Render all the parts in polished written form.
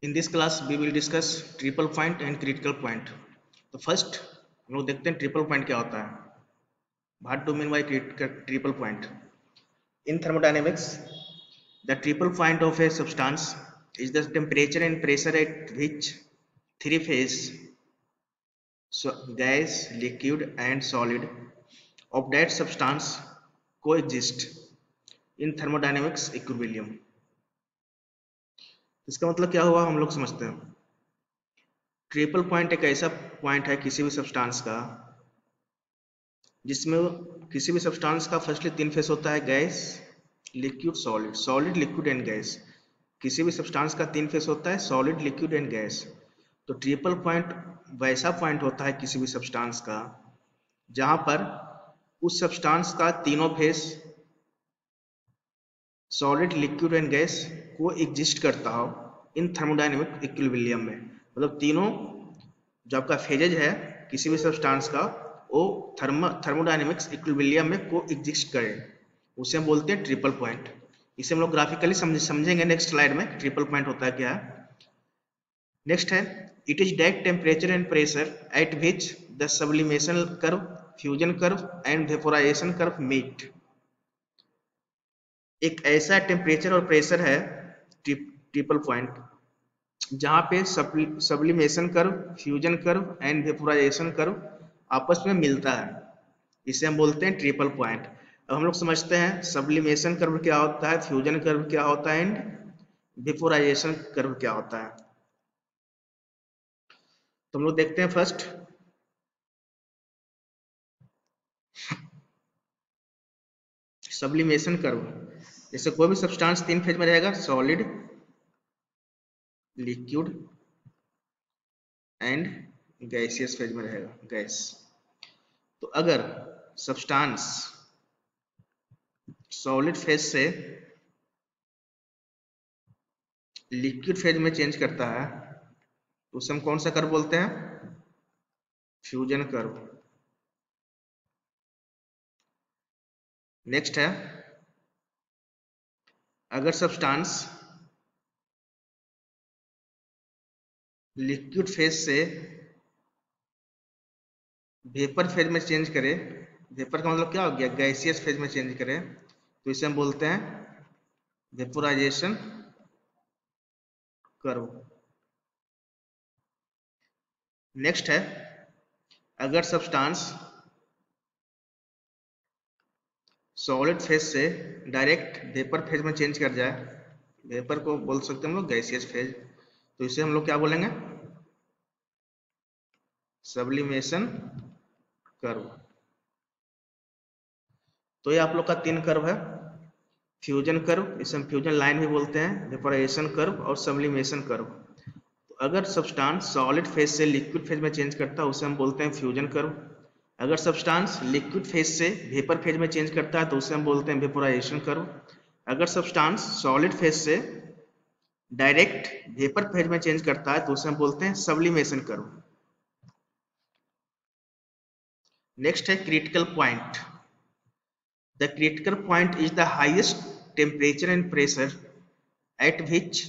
In this class we will discuss triple point and critical point. तो first हम लोग देखते हैं ट्रिपल पॉइंट क्या होता है। What do mean by triple point? In thermodynamics the triple point of a substance is the temperature and pressure at which three phase gas, liquid and solid of that substance coexist in thermodynamics equilibrium। इसका मतलब क्या हुआ हम लोग समझते हैं। Triple point एक ऐसा पॉइंट है किसी भी सब्सटेंस का जिसमें किसी भी सब्सटेंस का फर्स्टली तीन फेस होता है, gas, liquid, solid. Solid, liquid and gas. किसी भी सब्सटेंस का तीन फेस होता है, सॉलिड, लिक्विड एंड गैस। तो ट्रिपल पॉइंट वैसा पॉइंट होता है किसी भी सब्सटेंस का जहां पर उस सब्सटेंस का तीनों face solid, liquid and gas को एग्जिस्ट करता हो इन थर्मोडायनेमिक इक्विलिब्रियम में। मतलब तीनों जो आपका फेजेज है किसी भी सब्सटेंस का वो थर्मोडायनेमिक्स इक्विलिब्रियम में को एग्जिस्ट करे, उसे हम बोलते हैं ट्रिपल पॉइंट। इसे हम लोग ग्राफिकली समझेंगे नेक्स्ट स्लाइड में ट्रिपल पॉइंट होता है क्या है। नेक्स्ट है it is that temperature and pressure at which the sublimation curve, fusion curve and vaporisation curve meet. एक ऐसा टेम्परेचर और प्रेशर है ट्रिपल पॉइंट जहां पे sublimation curve, fusion curve and vaporisation curve आपस में मिलता है। इसे हम बोलते हैं ट्रिपल पॉइंट। अब हम लोग समझते हैं सब्लिमेशन कर्व क्या होता है, फ्यूजन कर्व क्या होता है एंड वेपोराइजेशन कर्व क्या होता है। तो हम लोग देखते हैं फर्स्ट सब्लिमेशन कर्व। जैसे कोई भी सब्सटेंस तीन फेज में रहेगा, solid, liquid and gaseous phase में रहेगा, गैस। तो अगर सब्सटेंस सॉलिड फेज से लिक्विड फेज में चेंज करता है तो उसे हम कौन सा कर्व बोलते हैं? Fusion curve. नेक्स्ट है अगर सब्सटेंस लिक्विड फेज से वेपर फेज में चेंज करे, वेपर का मतलब क्या हो गया, गैसियस फेज में चेंज करे, तो इसे हम बोलते हैं वेपोराइजेशन कर्व। नेक्स्ट है अगर सब्सटेंस सॉलिड फेज से डायरेक्ट वेपर फेज में चेंज कर जाए, वेपर को बोल सकते हैं हम लोग गैसियस फेज, तो इसे हम लोग क्या बोलेंगे? Sublimation curve. तो ये आप लोग का तीन कर्व है, फ्यूजन कर्व, इसे हम फ्यूजन लाइन भी बोलते हैं, वेपोराइजेशन कर्व और सब्लिमेशन कर्व। तो अगर सब्सटेंस सॉलिड फेज से लिक्विड फेज में चेंज करता है उसे हम बोलते हैं फ्यूजन कर्व। अगर सब्सटेंस लिक्विड फेज से वेपर फेज में चेंज करता है तो उसे हम बोलते हैं वेपोराइजेशन कर्व। अगर सब्सटेंस सॉलिड फेज से डायरेक्ट वेपर फेज में चेंज करता है तो उसे हम बोलते हैं सब्लिमेशन कर्व। नेक्स्ट है critical point. The critical point is the highest temperature and pressure at which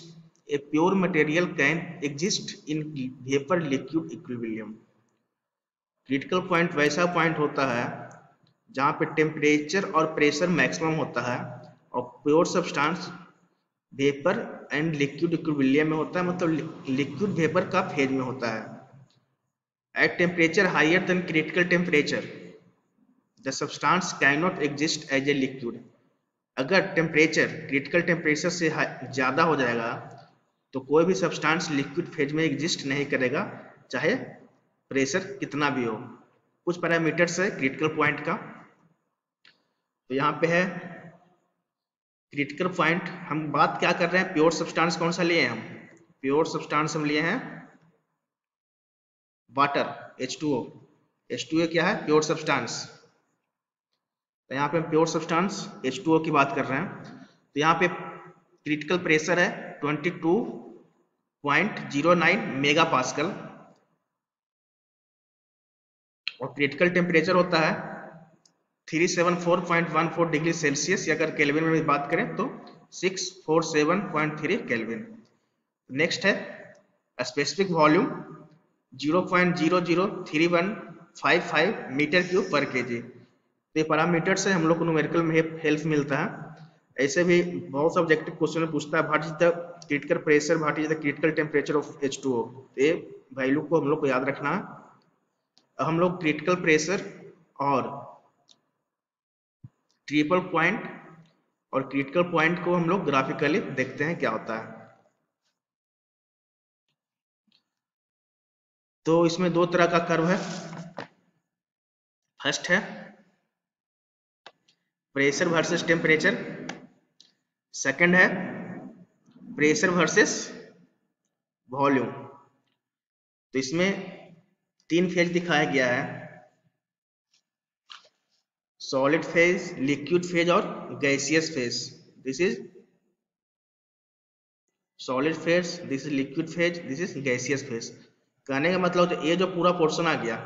a pure material can exist in vapor liquid equilibrium। Critical point वैसा पॉइंट होता है जहां पे टेम्परेचर और प्रेशर मैक्सिमम होता है और pure substance vapour and liquid equilibrium में होता है, मतलब लिक्विड वेपर का फेज में होता है। At temperature higher than critical temperature the substance can not exist as a liquid. अगर टेम्परेचर क्रिटिकल टेम्परेचर से ज़्यादा हो जाएगा तो कोई भी सब्सटेंस लिक्विड फेज में एग्जिस्ट नहीं करेगा, चाहे प्रेशर कितना भी हो। कुछ पैरामीटर्स है क्रिटिकल पॉइंट का। तो यहाँ पे है क्रिटिकल पॉइंट। हम बात क्या कर रहे हैं, प्योर सब्सटेंस कौन सा लिए हैं हम? प्योर सब्सटेंस हम लिए हैं वाटर, H2O। H2O क्या है? Pure substance. तो यहाँ पे हम प्योर सब्सटेंस H2O की बात कर रहे हैं। तो यहाँ पे क्रिटिकल प्रेशर है 22.09 मेगा पास्कल और क्रिटिकल टेम्परेचर होता है 374.14 डिग्री सेल्सियस, या अगर केल्विन में बात करें तो 647.3 केल्विन। नेक्स्ट है स्पेसिफिक वॉल्यूम 0.003155 मीटर क्यूब पर केजी। तो ये पैरामीटर से हम लोग को न्यूमेरिकल में हेल्प मिलता है। ऐसे भी बहुत ऑब्जेक्टिव क्वेश्चन में पूछता है what is the critical pressure, what is the critical temperature of H2O। ये वैल्यू को हम लोग को याद रखना है। हम लोग क्रिटिकल प्रेशर और ट्रिपल पॉइंट और क्रिटिकल पॉइंट को हम लोग ग्राफिकली देखते हैं क्या होता है। तो इसमें दो तरह का कर्व है। फर्स्ट है प्रेशर वर्सेस टेम्परेचर, सेकंड है प्रेशर वर्सेस वॉल्यूम। तो इसमें तीन फेज दिखाया गया है, सॉलिड फेज, लिक्विड फेज और gaseous phase. This is solid phase, this is liquid phase, this is gaseous phase. कहने का मतलब तो ये जो पूरा पोर्शन आ गया,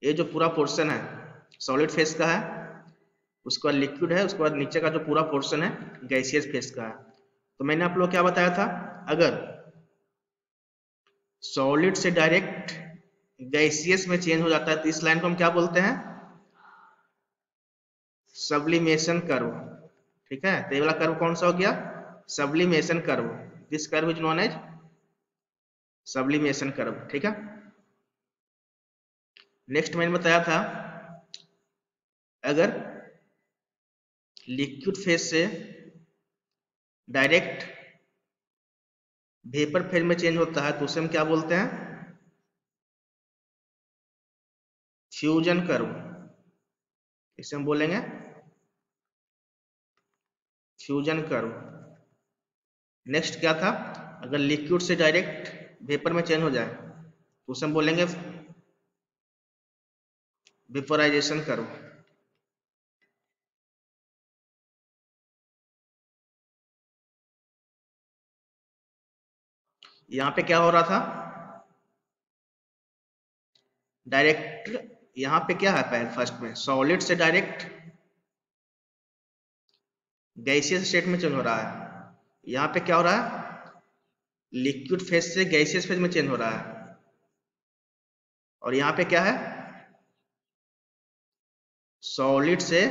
ये जो पूरा पोर्शन है सॉलिड फेज का है, उसके बाद लिक्विड है, उसके बाद नीचे का जो पूरा पोर्शन है गैसियस फेज का है। तो मैंने आप लोग क्या बताया था, अगर सॉलिड से डायरेक्ट गैसियस में चेंज हो जाता है तो इस लाइन को हम क्या बोलते हैं, सब्लिमेशन कर्व। ठीक है, तो ये वाला कर्व कौन सा हो गया, sublimation curve. This curve is known as sublimation curve. ठीक है, नेक्स्ट मैंने बताया था अगर लिक्विड फेज से डायरेक्ट वेपर फेज में चेंज होता है तो उसे हम क्या बोलते हैं, फ्यूजन कर्व। इसे हम बोलेंगे फ्यूजन कर्व। नेक्स्ट क्या था, अगर लिक्विड से डायरेक्ट वेपर में चेंज हो जाए तो उसे हम बोलेंगे वेपोराइजेशन कर्व। यहां पे क्या हो रहा था, डायरेक्ट, यहां पे क्या है पहले फर्स्ट में सॉलिड से डायरेक्ट गैसियस स्टेट में चेंज हो रहा है। यहां पे क्या हो रहा है, लिक्विड फेज से गैसियस फेज में चेंज हो रहा है। और यहां पे क्या है, सॉलिड से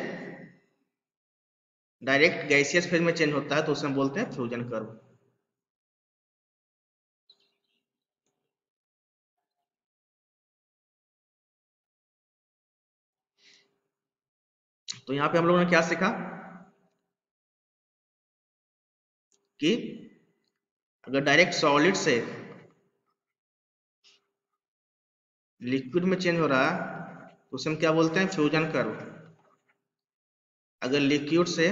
डायरेक्ट गैसियस फेज में चेंज होता है तो उसे हम बोलते हैं फ्यूजन कर्व। तो यहां पे हम लोगों ने क्या सीखा कि अगर डायरेक्ट सॉलिड से लिक्विड में चेंज हो रहा है तो उसे हम क्या बोलते हैं, फ्यूजन कर्व। अगर लिक्विड से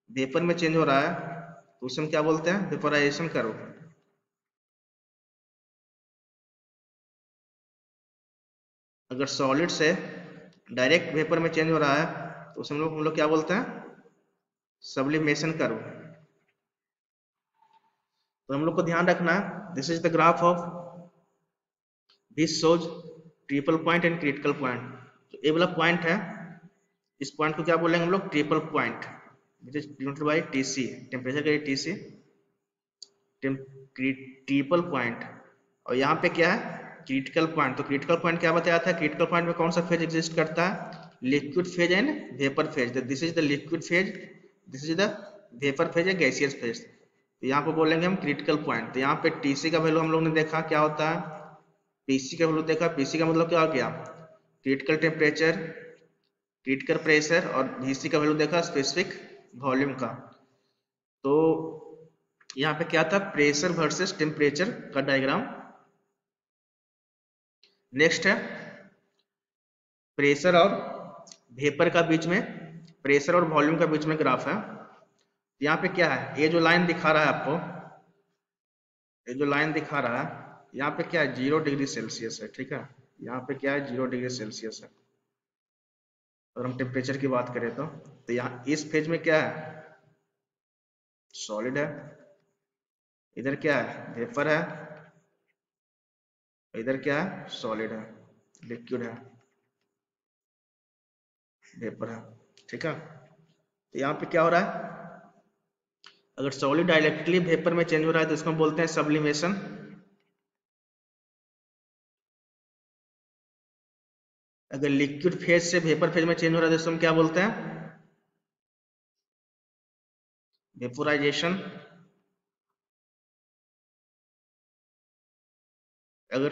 वेपर में चेंज हो रहा है तो उसे हम क्या बोलते हैं, वेपोराइजेशन कर्व। अगर सॉलिड से डायरेक्ट वेपर में चेंज हो रहा है तो उसे हम लोग क्या बोलते हैं, सब्लिमेशन कर्व। तो हम लोग को ध्यान रखना है, this is the graph of this shows triple point and critical point. तो ये वाला पॉइंट है, इस पॉइंट को क्या बोलेंगे हम लोग, triple point, which is denoted by TC, temperature का टीसी, ट्रिपल पॉइंट। और यहाँ पे क्या है, क्रिटिकल पॉइंट। तो क्रिटिकल पॉइंट क्या बताया था, क्रिटिकल पॉइंट में कौन सा फेज एग्जिस्ट करता है, liquid phase and vapour phase. This is the liquid phase, this is the vapour phase या गैसियस फेज। तो यहाँ पे बोलेंगे हम क्रिटिकल पॉइंट। तो यहाँ पे टीसी का वैल्यू हम लोग ने देखा क्या होता है, पीसी का वैल्यू देखा। पीसी का मतलब क्या हो गया, क्रिटिकल टेम्परेचर, क्रिटिकल प्रेशर, और वीसी का वैल्यू देखा स्पेसिफिक वॉल्यूम का। तो यहाँ पे क्या था, प्रेशर वर्सेस टेम्परेचर का डायग्राम। नेक्स्ट है प्रेशर और वेपर का बीच में, प्रेशर और वॉल्यूम का बीच में ग्राफ है। यहाँ पे क्या है, ये जो लाइन दिखा रहा है आपको, ये जो लाइन दिखा रहा है, यहाँ पे क्या है, 0 डिग्री सेल्सियस है। ठीक है, यहाँ पे क्या है, 0 डिग्री सेल्सियस है। अगर हम टेम्परेचर की बात करें तो यहाँ इस फेज में क्या है, सॉलिड है, इधर क्या है, वेपर है, इधर क्या है, सॉलिड है, लिक्विड है, वेपर है। ठीक है, तो यहाँ पे क्या हो रहा है, अगर सॉलिड डायरेक्टली वेपर में चेंज हो रहा है तो इसको हम बोलते हैं सब्लिमेशन। अगर लिक्विड फेज से वेपर फेज में चेंज हो रहा है तो इसको हम क्या बोलते हैं? वेपोराइजेशन। अगर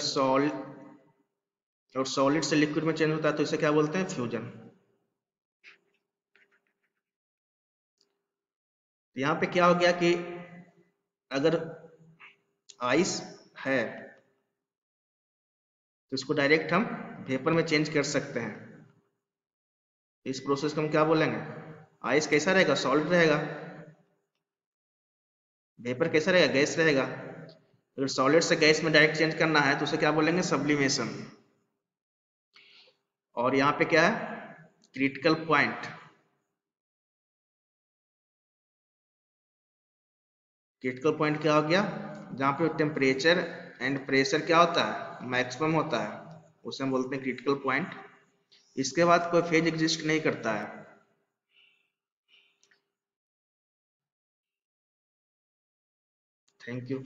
सॉलिड से लिक्विड में चेंज होता है तो इसे क्या बोलते हैं? फ्यूजन। यहाँ पे क्या हो गया कि अगर आइस है तो इसको डायरेक्ट हम वेपर में चेंज कर सकते हैं। इस प्रोसेस को हम क्या बोलेंगे? आइस कैसा रहेगा? सॉलिड रहेगा। वेपर कैसा रहेगा? गैस रहेगा। अगर सॉलिड से गैस में डायरेक्ट चेंज करना है तो उसे क्या बोलेंगे? सब्लिमेशन। और यहाँ पे क्या है? Critical point. क्रिटिकल पॉइंट क्या हो गया? जहाँ पे टेम्परेचर एंड प्रेशर क्या होता है? मैक्सिमम होता है, उसे हम बोलते हैं क्रिटिकल पॉइंट। इसके बाद कोई फेज एग्जिस्ट नहीं करता है। Thank you.